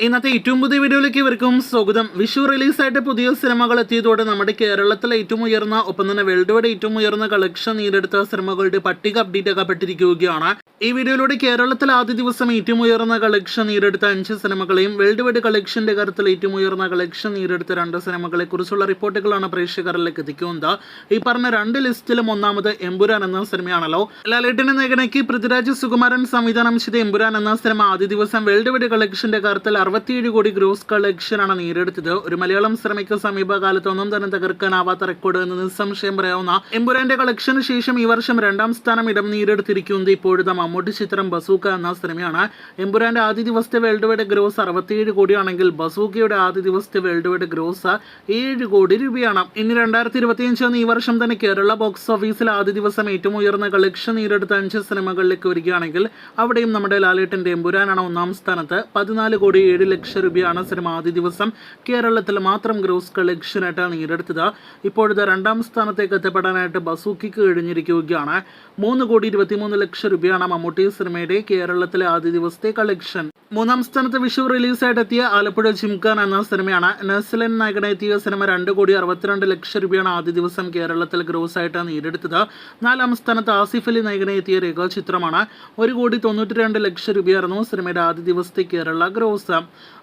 ഇന്നത്തെ ഏറ്റവും പുതിയ വീഡിയോയിലേക്ക് ഇവർക്കും സ്വാഗതം. വിഷു റിലീസായിട്ട് പുതിയ സിനിമകൾ എത്തിയതോടെ നമ്മുടെ കേരളത്തിലെ ഏറ്റവും ഉയർന്ന ഒപ്പം തന്നെ വേൾഡ് വൈഡ് ഏറ്റവും ഉയർന്ന കളക്ഷൻ നേടിയെടുത്ത സിനിമകളുടെ പട്ടിക അപ്ഡേറ്റ് ആക്കപ്പെട്ടിരിക്കുകയാണ്. ഈ വീഡിയോയിലൂടെ കേരളത്തിൽ ആദ്യ ദിവസം ഏറ്റവും ഉയർന്ന കളക്ഷൻ നേടിയെടുത്ത 5 സിനിമകളെയും വേൾഡ് വൈഡ് കളക്ഷന്റെ കാര്യത്തിൽ ഏറ്റവും ഉയർന്ന കളക്ഷൻ നേടിയെടുത്ത 2 സിനിമകളെ കുറിച്ചുള്ള റിപ്പോർട്ടുകളാണ് പ്രേക്ഷകരിലേക്ക് എത്തിക്കുന്നത്. ഈ പറഞ്ഞ 2 ലിസ്റ്റിലും ഒന്നാമത് എമ്പുരാൻ എന്ന സിനിമയാണല്ലോ. ലാലേട്ടനെ നായകനാക്കി പൃഥ്വിരാജ് സുകുമാരൻ സംവിധാനം ചെയ്ത എമ്പുരാൻ എന്ന സിനിമ ആദ്യ ദിവസം വേൾഡ് വൈഡ് കളക്ഷന്റെ കാര്യത്തിൽ 67 കോടി ഗ്രോസ് കളക്ഷനാണ് നേടിയെടുത്തത്. ഒരു മലയാളം സിനിമയ്ക്ക് സമീപകാലത്ത് ഒന്നും തന്നെ തകർക്കാനാവാത്ത റെക്കോർഡ് എന്ന് നിസ്സംശയം പറയാവുന്ന എമ്പുരാന്റെ കളക്ഷന് ശേഷം ഈ വർഷം 2ാം സ്ഥാനം ഇടം നേടിയെടുത്തിരിക്കുന്നത് ഇപ്പോഴത്തെ മമ്മൂട്ടി ചിത്രം ബസൂക്ക എന്ന സിനിമയാണ്. എമ്പുരാന്റെ ആദ്യ ദിവസത്തെ വേൾഡ് വൈഡ് ഗ്രോസ് 67 കോടിയാണെങ്കിൽ ബസൂക്കയുടെ ആദ്യ ദിവസത്തെ വേൾഡ് വൈഡ് ഗ്രോസ് 7 കോടി രൂപയാണ്. ഇനി 2025 ഈ വർഷം തന്നെ കേരള ബോക്സ് ഓഫീസിൽ ആദ്യ ദിവസം ഏറ്റവും ഉയർന്ന കളക്ഷൻ നേടിയെടുത്ത 5 സിനിമകളിലേക്ക് വരികയാണെങ്കിൽ അവിടെയും നമ്മുടെ ലാലേട്ടന്റെ എമ്പുരാനാണ് ഒന്നാം സ്ഥാനത്ത്. 14 കോടി 7 ലക്ഷം രൂപയാണ് സിനിമ ആദ്യ ദിവസം കേരളത്തിൽ മാത്രം ഗ്രോസ് കളക്ഷനായിട്ട് നേടിയെടുത്തത്. ഇപ്പോഴത്തെ 2ാം സ്ഥാനത്തേക്ക് എത്തപ്പെടാനായിട്ട് ബസൂക്കിക്ക് കഴിഞ്ഞിരിക്കുകയാണ്. 3 കോടി 23 ലക്ഷം രൂപയാണ് മമ്മൂട്ടി സിനിമയുടെ കേരളത്തിലെ ആദ്യ ദിവസത്തെ കളക്ഷൻ. 3ാം സ്ഥാനത്ത് വിഷു റിലീസായിട്ട് എത്തിയ ആലപ്പുഴ ജിംഖാന എന്ന സിനിമയാണ്. നസ്ലൻ നായകനെത്തിയ സിനിമ 2 കോടി 62 ലക്ഷം രൂപയാണ് ആദ്യ ദിവസം കേരളത്തിൽ ഗ്രോസ് ആയിട്ട് നേടിയെടുത്തത്. 4ാം സ്ഥാനത്ത് ആസിഫ് അലി നായകനെത്തിയ രേഖാചിത്രമാണ്. 1 കോടി 92 ലക്ഷം രൂപയായിരുന്നു സിനിമയുടെ ആദ്യ ദിവസത്തെ കേരള ഗ്രോസ്.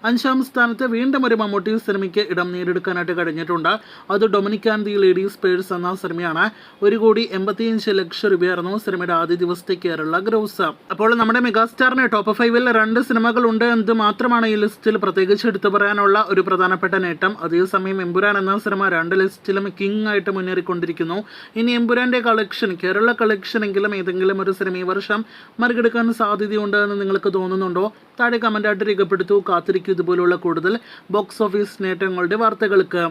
5ാം സ്ഥാനത്ത് വീണ്ടും ഒരു മമ്മൂട്ടി സിനിമയ്ക്ക് ഇടം നേടിയെടുക്കാനായിട്ട് കഴിഞ്ഞിട്ടുണ്ട്. അത് Dominic and the ladies purse എന്ന സിനിമയാണ്. 1 കോടി 85 ലക്ഷം രൂപയായിരുന്നു സിനിമയുടെ ആദ്യ ദിവസത്തെ കേരള ഗ്രോസ്. അപ്പോൾ നമ്മുടെ മെഗാസ്റ്റാറിന് ടോപ്പ് 5-ൽ 2 സിനിമകൾ ഉണ്ട് എന്നത് മാത്രമാണ് ഈ ലിസ്റ്റിൽ പ്രത്യേകിച്ച് എടുത്തു പറയാനുള്ള ഒരു പ്രധാനപ്പെട്ട നേട്ടം. അതേസമയം എമ്പുരാൻ എന്ന സിനിമ 2 ലിസ്റ്റിലും കിങ് ആയിട്ട് മുന്നേറിക്കൊണ്ടിരിക്കുന്നു. ഇനി എമ്പുരാന്റെ കളക്ഷൻ, കേരള കളക്ഷൻ എങ്കിലും ഏതെങ്കിലും ഒരു സിനിമ ഈ വർഷം മറികടക്കാൻ സാധ്യതയുണ്ട് എന്ന് നിങ്ങൾക്ക് തോന്നുന്നുണ്ടോ? താഴെ കമന്റായിട്ട് രേഖപ്പെടുത്തൂ. കാത്തിരിക്കും ഇതുപോലുള്ള കൂടുതൽ ബോക്സ് ഓഫീസ് നേട്ടങ്ങളുടെ വാർത്തകൾക്ക്.